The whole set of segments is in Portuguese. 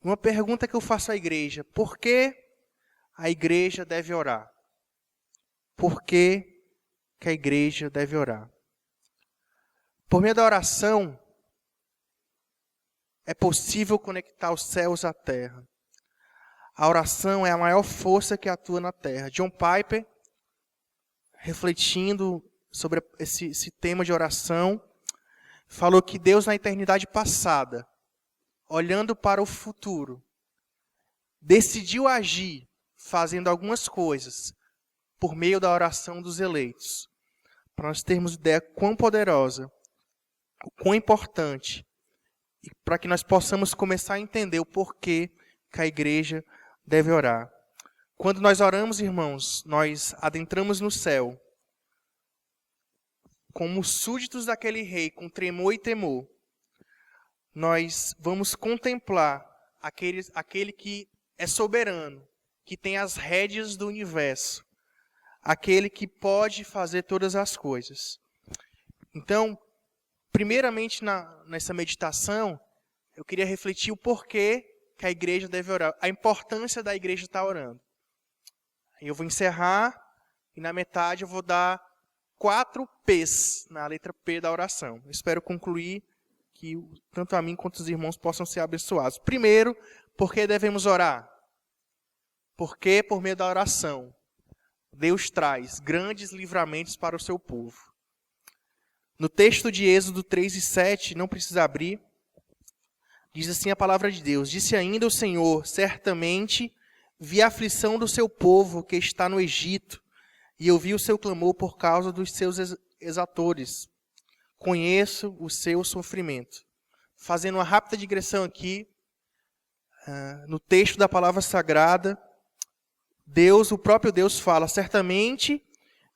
Uma pergunta que eu faço à igreja: por que a igreja deve orar? Por que a igreja deve orar? Por meio da oração, é possível conectar os céus à terra. A oração é a maior força que atua na terra. John Piper, refletindo sobre esse tema de oração, falou que Deus, na eternidade passada, olhando para o futuro, decidiu agir fazendo algumas coisas por meio da oração dos eleitos. Para nós termos ideia quão poderosa, o quão importante, e para que nós possamos começar a entender o porquê que a igreja deve orar. Quando nós oramos, irmãos, nós adentramos no céu, como súditos daquele rei, com tremor e temor. Nós vamos contemplar aquele que é soberano, que tem as rédeas do universo, aquele que pode fazer todas as coisas. Então, primeiramente nessa meditação, eu queria refletir o porquê que a igreja deve orar, a importância da igreja estar orando. Eu vou encerrar e na metade eu vou dar 4 P's na letra P da oração. Eu espero concluir que tanto a mim quanto os irmãos possam ser abençoados. Primeiro, por que devemos orar? Porque por meio da oração, Deus traz grandes livramentos para o seu povo. No texto de Êxodo 3:7, não precisa abrir, diz assim a palavra de Deus: disse ainda o Senhor, certamente vi a aflição do seu povo que está no Egito, e ouvi o seu clamor por causa dos seus exatores. Conheço o seu sofrimento. Fazendo uma rápida digressão aqui, no texto da palavra sagrada, o próprio Deus fala: certamente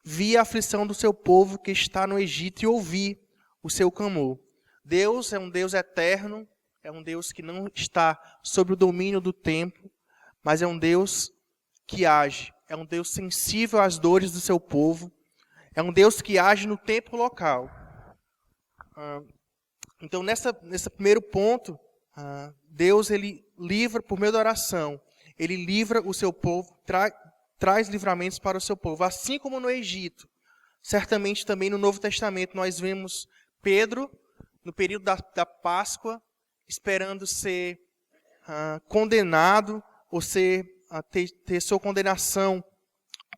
vi a aflição do seu povo que está no Egito e ouvi o seu clamor. Deus é um Deus eterno, é um Deus que não está sob o domínio do tempo, mas é um Deus que age, é um Deus sensível às dores do seu povo, é um Deus que age no tempo local. Então, nesse primeiro ponto, Deus ele livra por meio da oração, ele livra o seu povo, traz livramentos para o seu povo, assim como no Egito. Certamente também no Novo Testamento nós vemos Pedro, no período da Páscoa, esperando ser condenado, ou ter sua condenação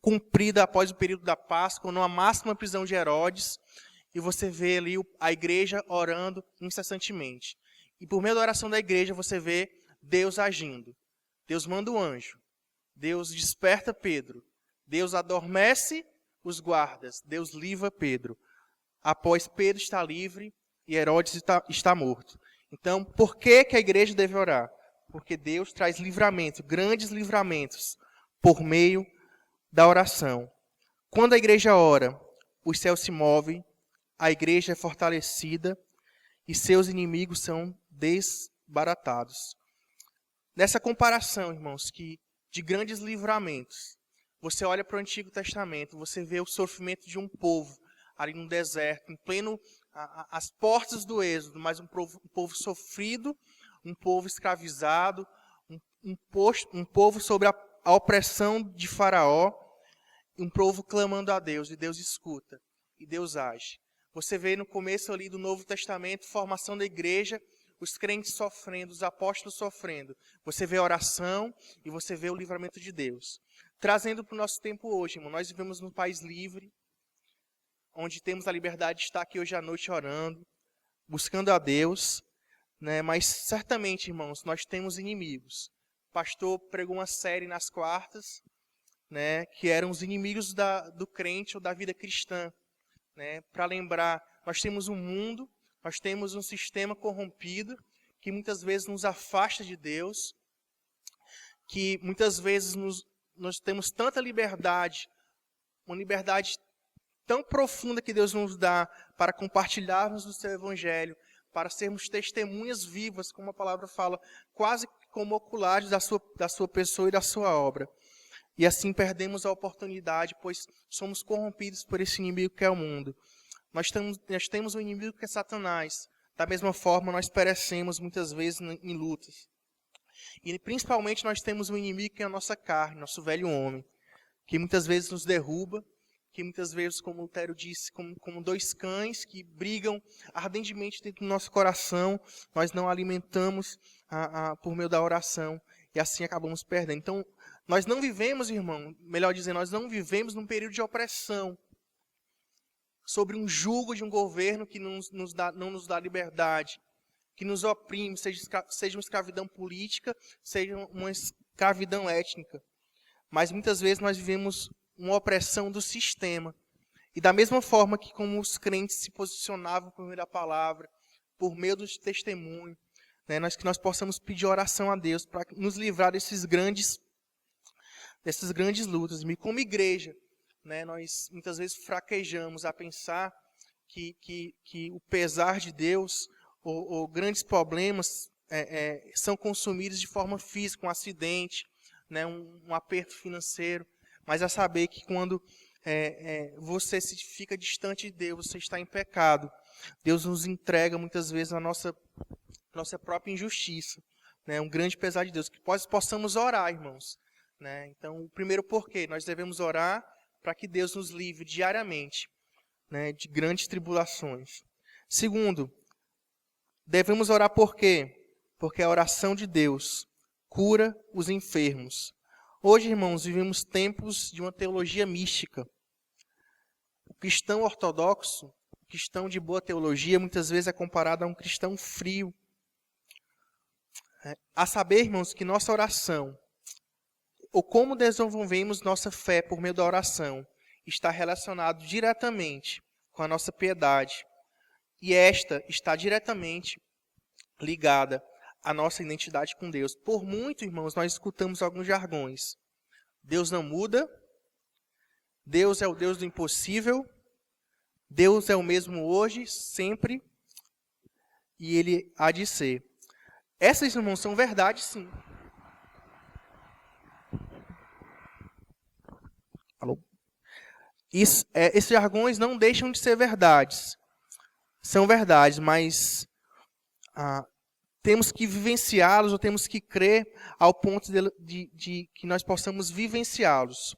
cumprida após o período da Páscoa, numa máxima prisão de Herodes, e você vê ali a igreja orando incessantemente. E por meio da oração da igreja você vê Deus agindo. Deus manda o anjo, Deus desperta Pedro, Deus adormece os guardas, Deus livra Pedro. Após Pedro estar livre e Herodes está morto. Então, por que a igreja deve orar? Porque Deus traz livramento, grandes livramentos, por meio da oração. Quando a igreja ora, os céus se movem, a igreja é fortalecida e seus inimigos são desbaratados. Nessa comparação, irmãos, de grandes livramentos, você olha para o Antigo Testamento, você vê o sofrimento de um povo ali no deserto, em pleno as portas do Êxodo, mas um povo sofrido, um povo escravizado, um povo sob a opressão de Faraó, um povo clamando a Deus, e Deus escuta, e Deus age. Você vê no começo ali do Novo Testamento, formação da igreja, os crentes sofrendo, os apóstolos sofrendo. Você vê a oração e você vê o livramento de Deus. Trazendo para o nosso tempo hoje, irmão, nós vivemos num país livre, onde temos a liberdade de estar aqui hoje à noite orando, buscando a Deus, né? Mas certamente, irmãos, nós temos inimigos. O pastor pregou uma série nas quartas, né, que eram os inimigos do crente ou da vida cristã. Né? Para lembrar, nós temos um mundo, nós temos um sistema corrompido, que muitas vezes nos afasta de Deus, que muitas vezes nós temos tanta liberdade, uma liberdade tão profunda que Deus nos dá para compartilharmos o seu evangelho, para sermos testemunhas vivas, como a palavra fala, quase como oculares da sua pessoa e da sua obra. E assim perdemos a oportunidade, pois somos corrompidos por esse inimigo que é o mundo. Nós temos um inimigo que é Satanás. Da mesma forma, nós perecemos muitas vezes em lutas. E principalmente nós temos um inimigo que é a nossa carne, nosso velho homem, que muitas vezes nos derruba, que muitas vezes, como Lutero disse, como dois cães que brigam ardentemente dentro do nosso coração, nós não alimentamos por meio da oração e assim acabamos perdendo. Então, nós não vivemos, irmão, melhor dizendo, nós não vivemos num período de opressão, sobre um jugo de um governo que não nos dá liberdade, que nos oprime, seja uma escravidão política, seja uma escravidão étnica. Mas muitas vezes nós vivemos uma opressão do sistema. E da mesma forma que como os crentes se posicionavam por meio da palavra, por meio do testemunho, né, que nós possamos pedir oração a Deus para nos livrar dessas grandes lutas. E como igreja, né, nós muitas vezes fraquejamos a pensar que o pesar de Deus ou grandes problemas são consumidos de forma física, um acidente, né, um aperto financeiro. Mas a saber que quando você se fica distante de Deus, você está em pecado. Deus nos entrega muitas vezes a nossa própria injustiça, né, um grande pesar de Deus. Que possamos orar, irmãos. Né? Então, o primeiro porquê, nós devemos orar para que Deus nos livre diariamente, né, de grandes tribulações. Segundo, devemos orar por quê? Porque a oração de Deus cura os enfermos. Hoje, irmãos, vivemos tempos de uma teologia mística. O cristão ortodoxo, o cristão de boa teologia, muitas vezes é comparado a um cristão frio. A saber, irmãos, que nossa oração, ou como desenvolvemos nossa fé por meio da oração, está relacionado diretamente com a nossa piedade. E esta está diretamente ligada à nossa identidade com Deus. Por muito, irmãos, nós escutamos alguns jargões. Deus não muda. Deus é o Deus do impossível. Deus é o mesmo hoje, sempre. E Ele há de ser. Essas, irmãos, são verdades, sim. Alô? Esses jargões não deixam de ser verdades. São verdades, mas temos que vivenciá-los, ou temos que crer ao ponto de que nós possamos vivenciá-los.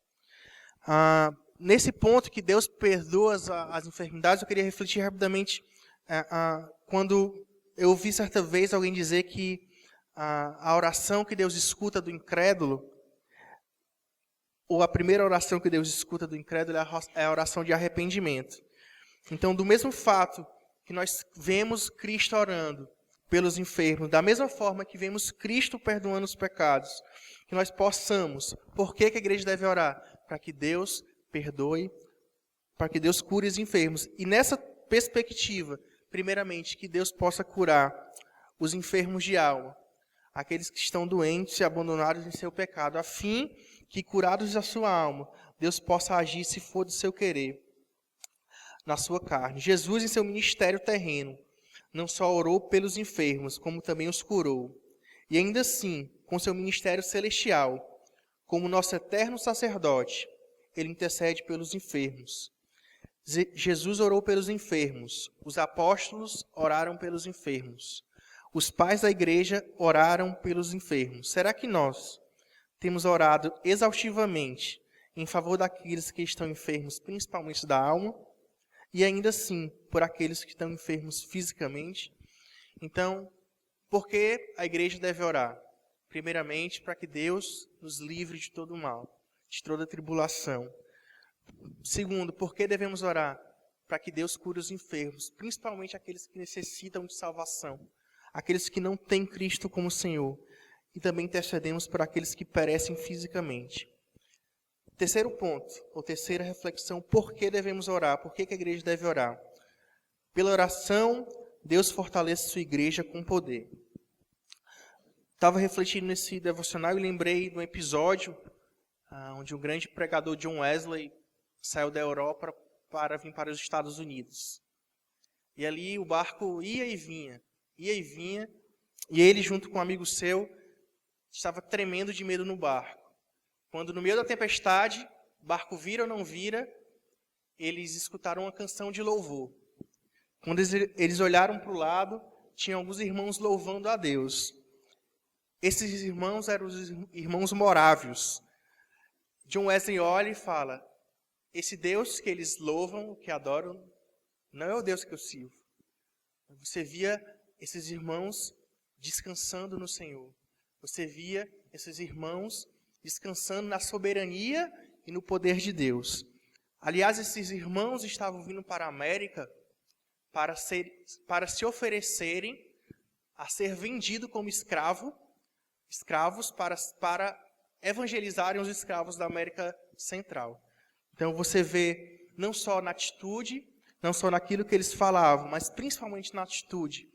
Nesse ponto que Deus perdoa as enfermidades, eu queria refletir rapidamente quando eu ouvi certa vez alguém dizer que a oração que Deus escuta do incrédulo, ou a primeira oração que Deus escuta do incrédulo é a oração de arrependimento. Então, do mesmo fato que nós vemos Cristo orando pelos enfermos, da mesma forma que vemos Cristo perdoando os pecados, que nós possamos. Por que a igreja deve orar? Para que Deus perdoe, para que Deus cure os enfermos. E nessa perspectiva, primeiramente, que Deus possa curar os enfermos de alma, aqueles que estão doentes e abandonados em seu pecado, a fim que, curados da sua alma, Deus possa agir, se for do seu querer, na sua carne. Jesus, em seu ministério terreno, não só orou pelos enfermos, como também os curou. E ainda assim, com seu ministério celestial, como nosso eterno sacerdote, ele intercede pelos enfermos. Jesus orou pelos enfermos. Os apóstolos oraram pelos enfermos. Os pais da igreja oraram pelos enfermos. Será que nós temos orado exaustivamente em favor daqueles que estão enfermos, principalmente da alma, e ainda assim por aqueles que estão enfermos fisicamente? Então, por que a igreja deve orar? Primeiramente, para que Deus nos livre de todo o mal, de toda tribulação. Segundo, por que devemos orar? Para que Deus cure os enfermos, principalmente aqueles que necessitam de salvação, aqueles que não têm Cristo como Senhor. E também intercedemos por aqueles que perecem fisicamente. Terceiro ponto, ou terceira reflexão, por que devemos orar? Por que a igreja deve orar? Pela oração, Deus fortalece sua igreja com poder. Estava refletindo nesse devocional e lembrei de um episódio onde um grande pregador, John Wesley, saiu da Europa para vir para os Estados Unidos. E ali o barco ia e vinha, e ele, junto com um amigo seu, estava tremendo de medo no barco. Quando no meio da tempestade, o barco vira ou não vira, eles escutaram uma canção de louvor. Quando eles olharam para o lado, tinha alguns irmãos louvando a Deus. Esses irmãos eram os irmãos morávios. John Wesley olha e fala: esse Deus que eles louvam, que adoram, não é o Deus que eu sirvo. Você via esses irmãos descansando no Senhor. Você via esses irmãos descansando na soberania e no poder de Deus. Aliás, esses irmãos estavam vindo para a América para se oferecerem a ser vendidos como escravos para evangelizarem os escravos da América Central. Então você vê não só na atitude, não só naquilo que eles falavam, mas principalmente na atitude,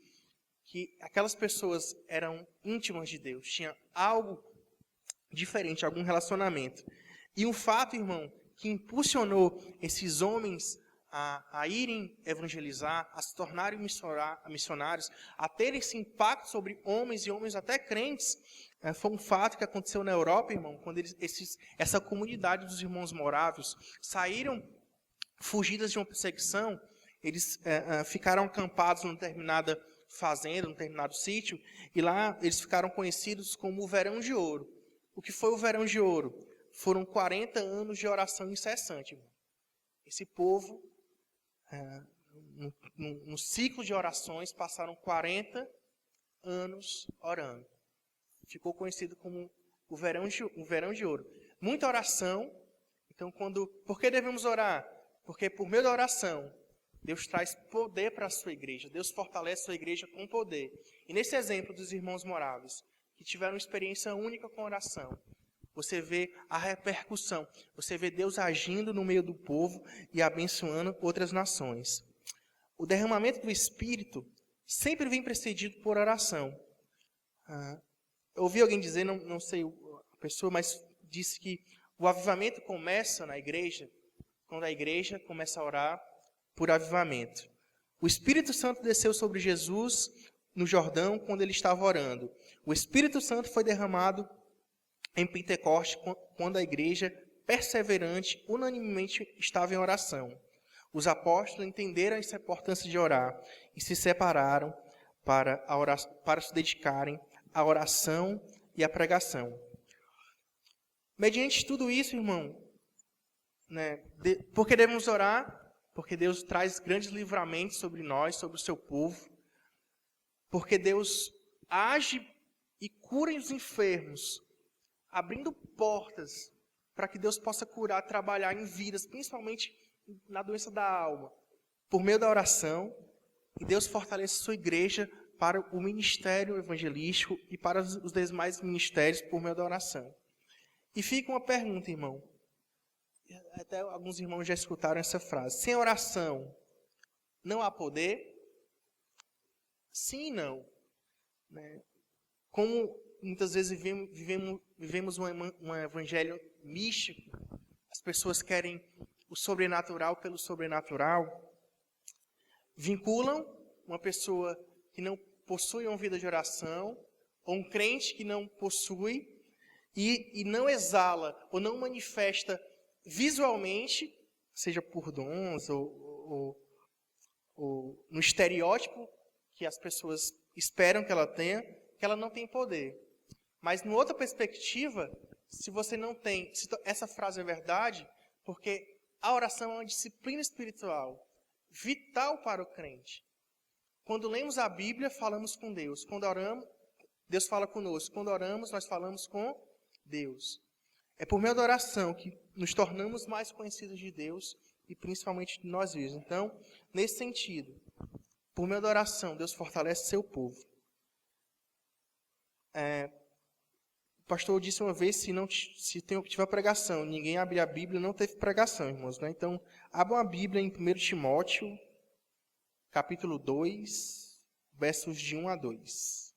que aquelas pessoas eram íntimas de Deus, tinha algo diferente, algum relacionamento. E um fato, irmão, que impulsionou esses homens a irem evangelizar, a se tornarem missionários, a terem esse impacto sobre homens e homens até crentes, foi um fato que aconteceu na Europa, irmão, quando essa comunidade dos irmãos morávios saíram fugidas de uma perseguição. Eles ficaram acampados numa determinada fazenda, num determinado sítio, e lá eles ficaram conhecidos como o Verão de Ouro. O que foi o Verão de Ouro? Foram 40 anos de oração incessante, irmão. Esse povo, no ciclo de orações, passaram 40 anos orando. Ficou conhecido como o Verão de Ouro. Muita oração. Então, por que devemos orar? Porque por meio da oração, Deus traz poder para a sua igreja. Deus fortalece a sua igreja com poder. E nesse exemplo dos irmãos moráveis, que tiveram uma experiência única com a oração, você vê a repercussão. Você vê Deus agindo no meio do povo e abençoando outras nações. O derramamento do Espírito sempre vem precedido por oração. Eu ouvi alguém dizer, não sei a pessoa, mas disse que o avivamento começa na igreja quando a igreja começa a orar por avivamento. O Espírito Santo desceu sobre Jesus no Jordão quando ele estava orando. O Espírito Santo foi derramado em Pentecostes quando a igreja, perseverante, unanimemente estava em oração. Os apóstolos entenderam essa importância de orar e se separaram para se dedicarem à oração e à pregação. Mediante tudo isso, irmão, por que devemos orar? Porque Deus traz grandes livramentos sobre nós, sobre o seu povo. Porque Deus age e cura os enfermos, abrindo portas para que Deus possa curar, trabalhar em vidas, principalmente na doença da alma, por meio da oração. E Deus fortalece a sua igreja para o ministério evangelístico e para os demais ministérios por meio da oração. E fica uma pergunta, irmão. Até alguns irmãos já escutaram essa frase. Sem oração, não há poder? Sim e não. Como muitas vezes vivemos um evangelho místico, as pessoas querem o sobrenatural pelo sobrenatural, vinculam uma pessoa que não possui uma vida de oração, ou um crente que não possui, e não exala ou não manifesta visualmente, seja por dons ou no estereótipo que as pessoas esperam que ela tenha, que ela não tem poder. Mas, numa outra perspectiva, se você não tem... Essa frase é verdade, porque a oração é uma disciplina espiritual vital para o crente. Quando lemos a Bíblia, falamos com Deus. Quando oramos, Deus fala conosco. Quando oramos, nós falamos com Deus. É por meio da oração que nos tornamos mais conhecidos de Deus e principalmente de nós mesmos. Então, nesse sentido, por meio da oração, Deus fortalece seu povo. O pastor disse uma vez, se tiver pregação, ninguém abrir a Bíblia, não teve pregação, irmãos. Então, abram a Bíblia em 1 Timóteo, capítulo 2, versos de 1 a 2.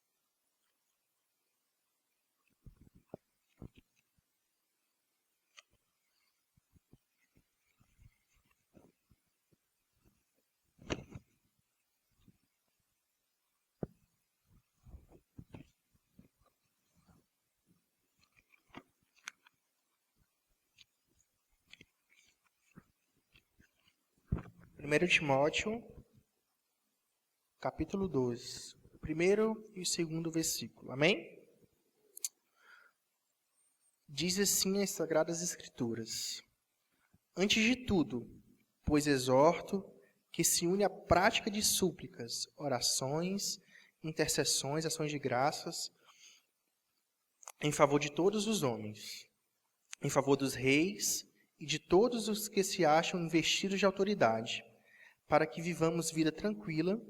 Primeiro Timóteo, capítulo 2, o primeiro e o segundo versículo. Amém? Diz assim as Sagradas Escrituras: Antes de tudo, pois exorto que se une à prática de súplicas, orações, intercessões, ações de graças, em favor de todos os homens, em favor dos reis e de todos os que se acham investidos de autoridade, para que vivamos vida tranquila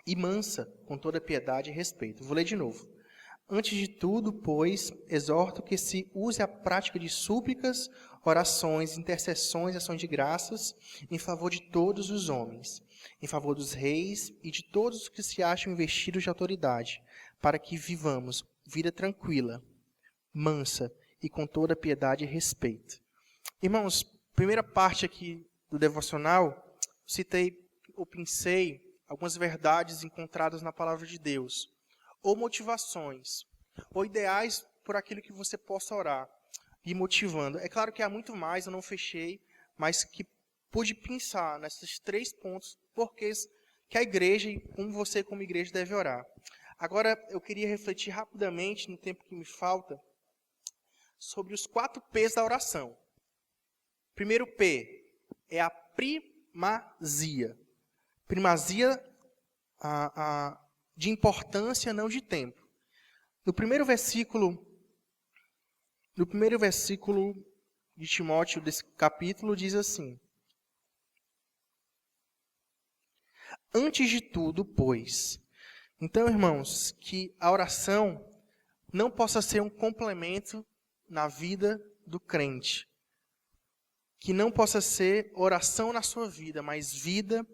e mansa, com toda piedade e respeito. Vou ler de novo. Antes de tudo, pois, exorto que se use a prática de súplicas, orações, intercessões e ações de graças em favor de todos os homens, em favor dos reis e de todos os que se acham investidos de autoridade, para que vivamos vida tranquila, mansa e com toda piedade e respeito. Irmãos, primeira parte aqui do devocional, pensei algumas verdades encontradas na palavra de Deus, ou motivações, ou ideais por aquilo que você possa orar, e motivando. É claro que há muito mais, eu não fechei, mas que pude pensar nesses 3 pontos, porque que a igreja, e como você como igreja deve orar. Agora, eu queria refletir rapidamente, no tempo que me falta, sobre os 4 P's da oração. Primeiro P é a primazia. Primazia de importância, não de tempo. No primeiro versículo de Timóteo, desse capítulo, diz assim: Antes de tudo, pois. Então, irmãos, que a oração não possa ser um complemento na vida do crente. Que não possa ser oração na sua vida, mas vida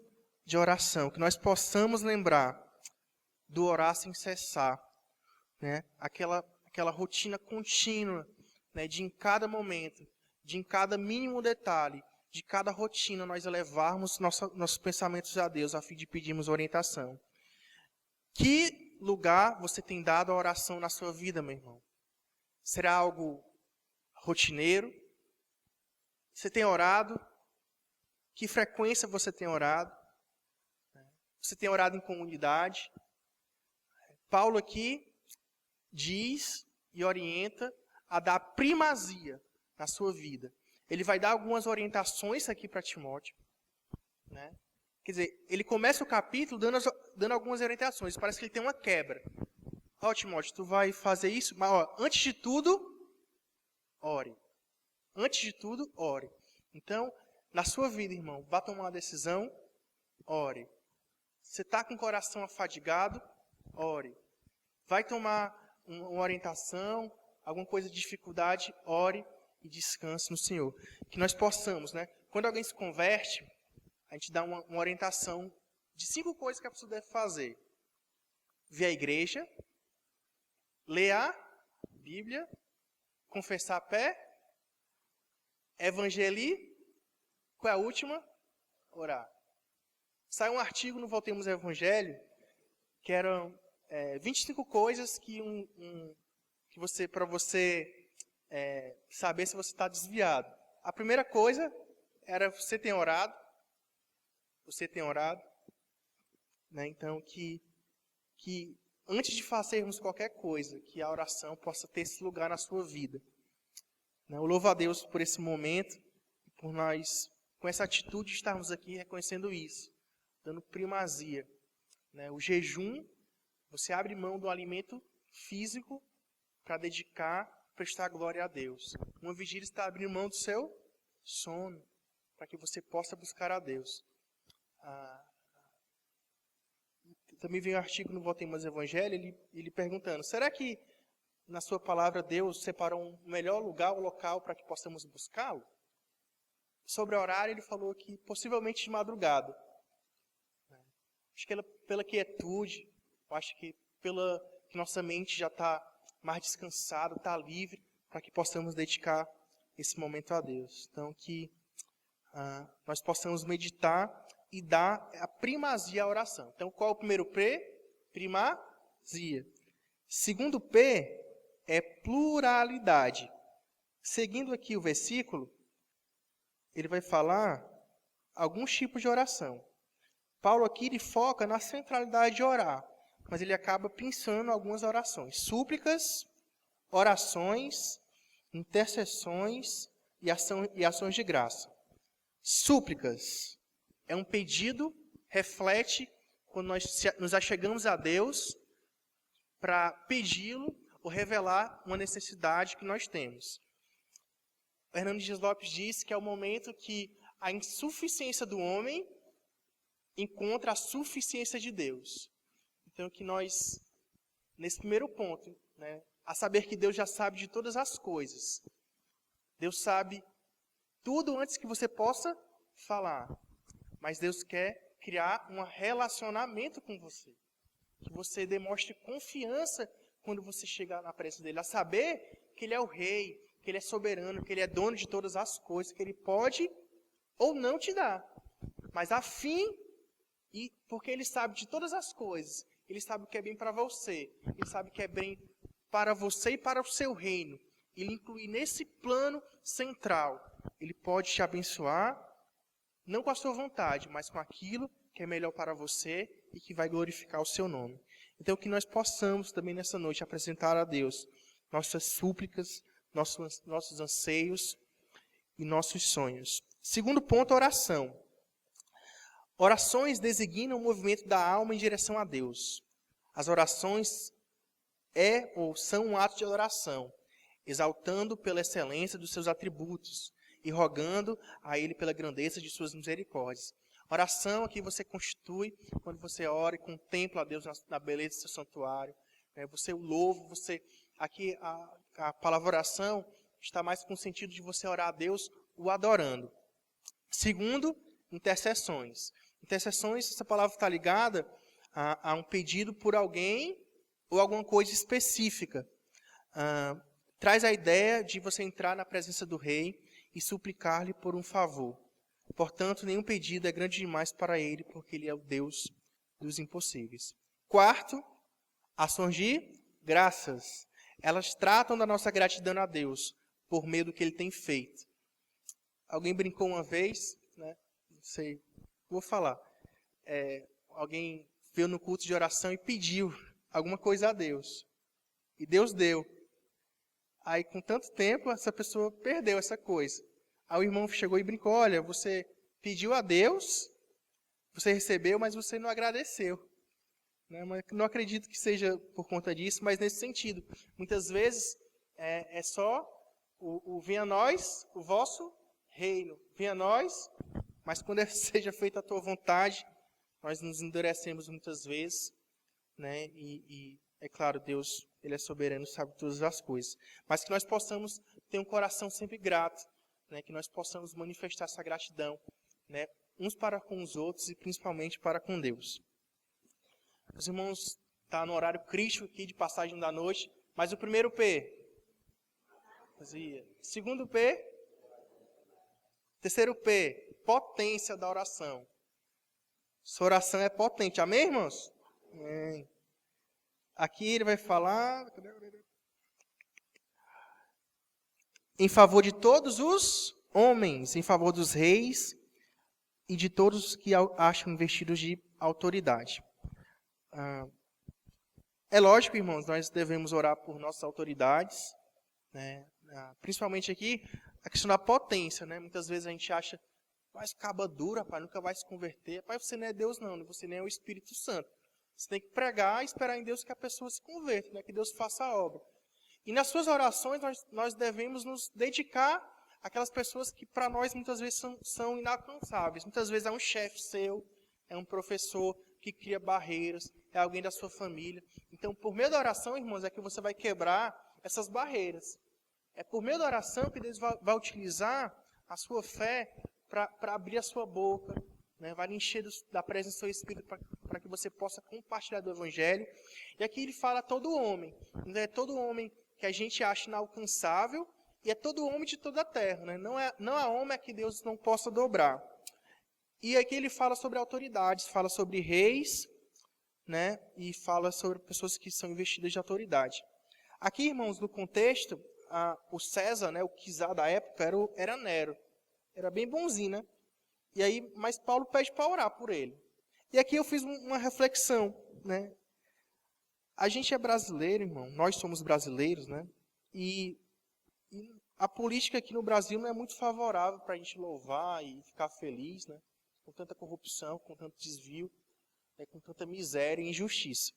de oração. Que nós possamos lembrar do orar sem cessar, né? Aquela rotina contínua, né? De em cada momento, de em cada mínimo detalhe, de cada rotina nós elevarmos nossos pensamentos a Deus a fim de pedirmos orientação. Que lugar você tem dado a oração na sua vida, meu irmão? Será algo rotineiro? Você tem orado? Que frequência você tem orado? Você tem orado em comunidade? Paulo aqui diz e orienta a dar primazia na sua vida. Ele vai dar algumas orientações aqui para Timóteo, né? Quer dizer, ele começa o capítulo dando algumas orientações. Parece que ele tem uma quebra. Ó, Timóteo, tu vai fazer isso, mas antes de tudo, ore. Antes de tudo, ore. Então, na sua vida, irmão, vá tomar uma decisão, ore. Você está com o coração afadigado, ore. Vai tomar uma orientação, alguma coisa de dificuldade, ore e descanse no Senhor. Que nós possamos, né? Quando alguém se converte, a gente dá uma orientação de 5 coisas que a pessoa deve fazer. Vir à igreja, ler a Bíblia, confessar a fé, evangelizar, qual é a última? Orar. Saiu um artigo no Voltemos ao Evangelho, que eram 25 coisas que para você saber se você está desviado. A primeira coisa era você tem orado. Você tem orado. Né? Então, que antes de fazermos qualquer coisa, que a oração possa ter esse lugar na sua vida. Eu louvo a Deus por esse momento, por nós, com essa atitude, estarmos aqui reconhecendo isso, dando primazia. O jejum, você abre mão do alimento físico para prestar glória a Deus. Uma vigília está abrindo mão do seu sono, para que você possa buscar a Deus. Também veio um artigo no Voltemos ao Evangelho, ele perguntando, será que na sua palavra Deus separou um melhor lugar, um local para que possamos buscá-lo? Sobre a horário, ele falou que possivelmente de madrugada. Acho que pela quietude, acho que que nossa mente já está mais descansada, está livre, para que possamos dedicar esse momento a Deus. Então, que nós possamos meditar e dar a primazia à oração. Então, qual é o primeiro P? Primazia. Segundo P é pluralidade. Seguindo aqui o versículo, ele vai falar alguns tipos de oração. Paulo aqui ele foca na centralidade de orar, mas ele acaba pensando em algumas orações. Súplicas, orações, intercessões e ações de graça. Súplicas é um pedido, reflete quando nós nos achegamos a Deus para pedi-lo ou revelar uma necessidade que nós temos. O Hernando Dias Lopes diz que é o momento que a insuficiência do homem encontra a suficiência de Deus. Então, que nós, nesse primeiro ponto, né, a saber que Deus já sabe de todas as coisas. Deus sabe tudo antes que você possa falar. Mas Deus quer criar um relacionamento com você. Que você demonstre confiança quando você chegar na presença dele. A saber que ele é o rei, que ele é soberano, que ele é dono de todas as coisas, que ele pode ou não te dar. Mas a fim, e porque ele sabe de todas as coisas, ele sabe o que é bem para você, ele sabe o que é bem para você e para o seu reino. Ele inclui nesse plano central. Ele pode te abençoar, não com a sua vontade, mas com aquilo que é melhor para você e que vai glorificar o seu nome. Então, que nós possamos também nessa noite apresentar a Deus nossas súplicas, nossos anseios e nossos sonhos. Segundo ponto, oração. Orações designam o movimento da alma em direção a Deus. As orações são um ato de adoração, exaltando pela excelência dos seus atributos e rogando a Ele pela grandeza de suas misericórdias. Oração aqui você constitui quando você ora e contempla a Deus na beleza do seu santuário. Você o louva, aqui a palavra oração está mais com o sentido de você orar a Deus o adorando. Segundo, intercessões. Intercessões, essa palavra está ligada a um pedido por alguém ou alguma coisa específica. Traz a ideia de você entrar na presença do rei e suplicar-lhe por um favor. Portanto, nenhum pedido é grande demais para ele, porque ele é o Deus dos impossíveis. Quarto, ações de graças. Elas tratam da nossa gratidão a Deus, por meio do que ele tem feito. Alguém brincou uma vez, né? Não sei, vou falar. Alguém veio no culto de oração e pediu alguma coisa a Deus. E Deus deu. Aí, com tanto tempo, essa pessoa perdeu essa coisa. Aí o irmão chegou e brincou, olha, você pediu a Deus, você recebeu, mas você não agradeceu. Mas não acredito que seja por conta disso, mas nesse sentido. Muitas vezes é só o venha a nós, o vosso reino. Venha a nós, mas quando seja feita a tua vontade, nós nos endurecemos muitas vezes. Né? E é claro, Deus, Ele é soberano, sabe todas as coisas. Mas que nós possamos ter um coração sempre grato. Né, que nós possamos manifestar essa gratidão, né, uns para com os outros e principalmente para com Deus. Os irmãos estão no horário crítico aqui de passagem da noite, mas o primeiro P? Segundo P? Terceiro P? Potência da oração. Sua oração é potente, amém, irmãos? Amém. Aqui ele vai falar em favor de todos os homens, em favor dos reis e de todos que acham investidos de autoridade. É lógico, irmãos, nós devemos orar por nossas autoridades, né? Principalmente aqui, a questão da potência. Né? Muitas vezes a gente acha, mas caba dura, rapaz, nunca vai se converter. Rapaz, você não é Deus não, você nem é o Espírito Santo. Você tem que pregar e esperar em Deus que a pessoa se converta, né? Que Deus faça a obra. E nas suas orações, nós devemos nos dedicar àquelas pessoas que para nós muitas vezes são inalcançáveis. Muitas vezes é um chefe seu, é um professor que cria barreiras, é alguém da sua família. Então, por meio da oração, irmãos, é que você vai quebrar essas barreiras. É por meio da oração que Deus vai utilizar a sua fé para abrir a sua boca, né? Vai encher da presença do seu Espírito para que você possa compartilhar do Evangelho. E aqui ele fala todo homem. Então, é todo homem que a gente acha inalcançável, e é todo homem de toda a terra. Né? Não há homem a que Deus não possa dobrar. E aqui ele fala sobre autoridades, fala sobre reis, né? E fala sobre pessoas que são investidas de autoridade. Aqui, irmãos, no contexto, o César, né, o czar da época, era Nero. Era bem bonzinho, né? E aí, mas Paulo pede para orar por ele. E aqui eu fiz uma reflexão, né? A gente é brasileiro, irmão. Nós somos brasileiros, né? E A política aqui no Brasil não é muito favorável para a gente louvar e ficar feliz, né? Com tanta corrupção, com tanto desvio, né? Com tanta miséria e injustiça.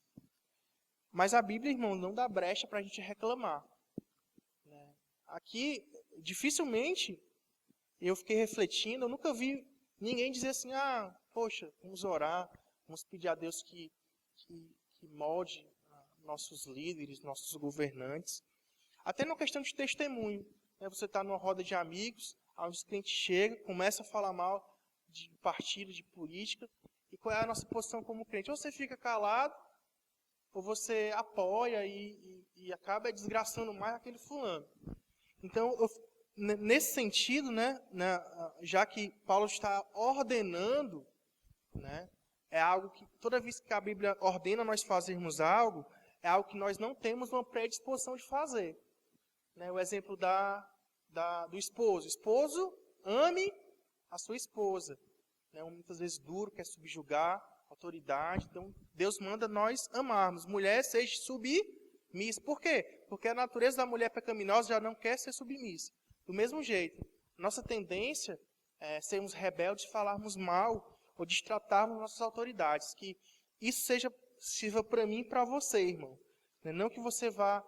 Mas a Bíblia, irmão, não dá brecha para a gente reclamar. Né? Aqui, dificilmente, eu fiquei refletindo, eu nunca vi ninguém dizer assim, poxa, vamos orar, vamos pedir a Deus que molde nossos líderes, nossos governantes. Até na questão de testemunho. Né? Você está numa roda de amigos, onde os crentes chegam, começa a falar mal de partido, de política, e qual é a nossa posição como crente? Ou você fica calado, ou você apoia e acaba desgraçando mais aquele fulano. Então, nesse sentido, né, já que Paulo está ordenando, né, é algo que toda vez que a Bíblia ordena nós fazermos algo, é algo que nós não temos uma predisposição de fazer. Né, o exemplo do esposo. Esposo, ame a sua esposa. Né, muitas vezes duro, quer subjugar autoridade. Então, Deus manda nós amarmos. Mulher, seja submissa. Por quê? Porque a natureza da mulher pecaminosa já não quer ser submissa. Do mesmo jeito, nossa tendência é sermos rebeldes, falarmos mal ou destratarmos nossas autoridades. Que isso sirva para mim e para você, irmão. Não que você vá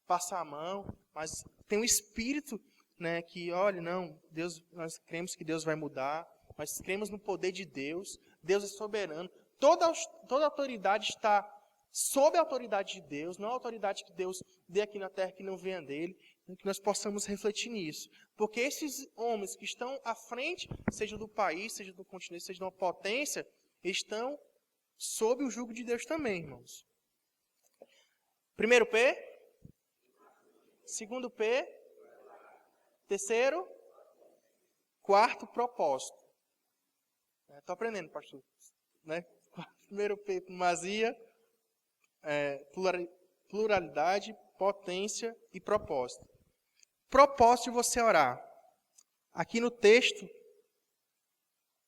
passar a mão, mas tem um espírito, né, que, olha, não, Deus, nós cremos que Deus vai mudar, nós cremos no poder de Deus, Deus é soberano. Toda autoridade está sob a autoridade de Deus, não a autoridade que Deus dê aqui na terra que não venha dele, que nós possamos refletir nisso. Porque esses homens que estão à frente, seja do país, seja do continente, seja de uma potência, estão sob o jugo de Deus também, irmãos. Primeiro P. Segundo P. Terceiro. Quarto, propósito. Estou aprendendo, pastor. Né? Primeiro P, primazia, pluralidade, potência e propósito. Propósito de você orar. Aqui no texto,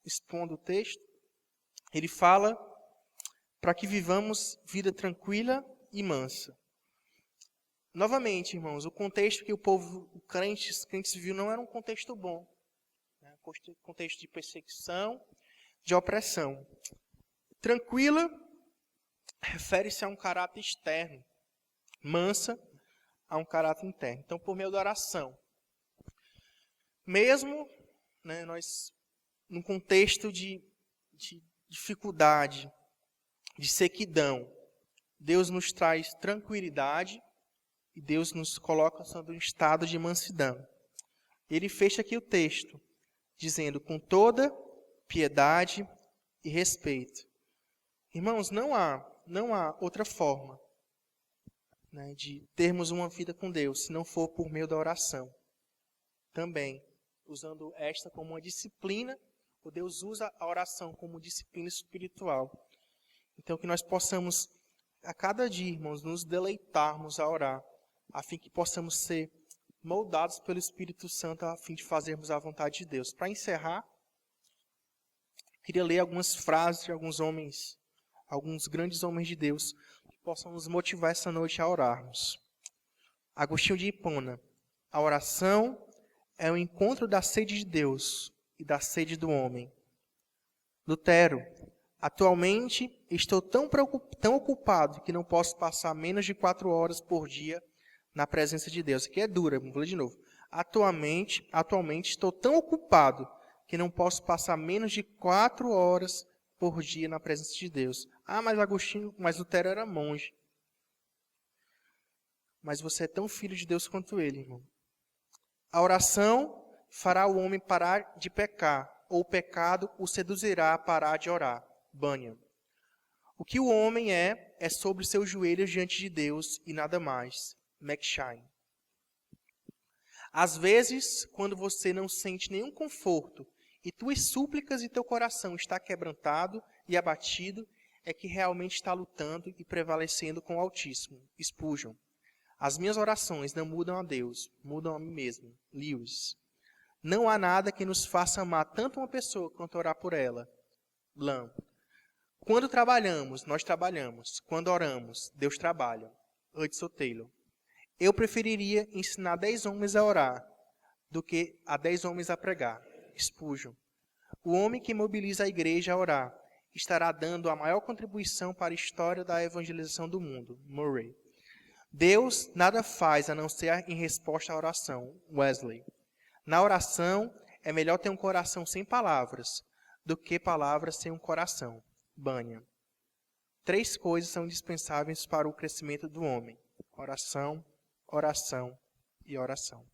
expondo o texto, ele fala para que vivamos vida tranquila e mansa. Novamente, irmãos, o contexto que o povo, os crentes viviam não era um contexto bom. Né? Contexto de perseguição, de opressão. Tranquila refere-se a um caráter externo. Mansa a um caráter interno. Então, por meio da oração. Mesmo, né, nós, num contexto de dificuldade, de sequidão, Deus nos traz tranquilidade e Deus nos coloca sob um estado de mansidão. Ele fecha aqui o texto, dizendo, com toda piedade e respeito. Irmãos, não há outra forma, né, de termos uma vida com Deus, se não for por meio da oração. Também, usando esta como uma disciplina, o Deus usa a oração como disciplina espiritual. Então, que nós possamos, a cada dia, irmãos, nos deleitarmos a orar, a fim que possamos ser moldados pelo Espírito Santo, a fim de fazermos a vontade de Deus. Para encerrar, queria ler algumas frases de alguns grandes homens de Deus, que possam nos motivar essa noite a orarmos. Agostinho de Hipona: a oração é o encontro da sede de Deus e da sede do homem. Lutero: atualmente estou tão ocupado que não posso passar menos de 4 horas por dia na presença de Deus. Aqui é dura, vamos ler de novo. Atualmente estou tão ocupado que não posso passar menos de 4 horas por dia na presença de Deus. Mas Lutero era monge. Mas você é tão filho de Deus quanto ele, irmão. A oração fará o homem parar de pecar, ou o pecado o seduzirá a parar de orar. Bunyan. O que o homem é sobre seus joelhos diante de Deus e nada mais. McShane. Às vezes, quando você não sente nenhum conforto e tuas súplicas e teu coração está quebrantado e abatido, é que realmente está lutando e prevalecendo com o Altíssimo. Spurgeon. As minhas orações não mudam a Deus, mudam a mim mesmo. Lewis. Não há nada que nos faça amar tanto uma pessoa quanto orar por ela. Lam. Quando trabalhamos, nós trabalhamos. Quando oramos, Deus trabalha. Hudson Taylor. Eu preferiria ensinar 10 homens a orar do que a 10 homens a pregar. Spurgeon. O homem que mobiliza a igreja a orar estará dando a maior contribuição para a história da evangelização do mundo. Murray. Deus nada faz a não ser em resposta à oração. Wesley. Na oração, é melhor ter um coração sem palavras do que palavras sem um coração. Bunyan. 3 coisas são indispensáveis para o crescimento do homem: oração, oração e oração.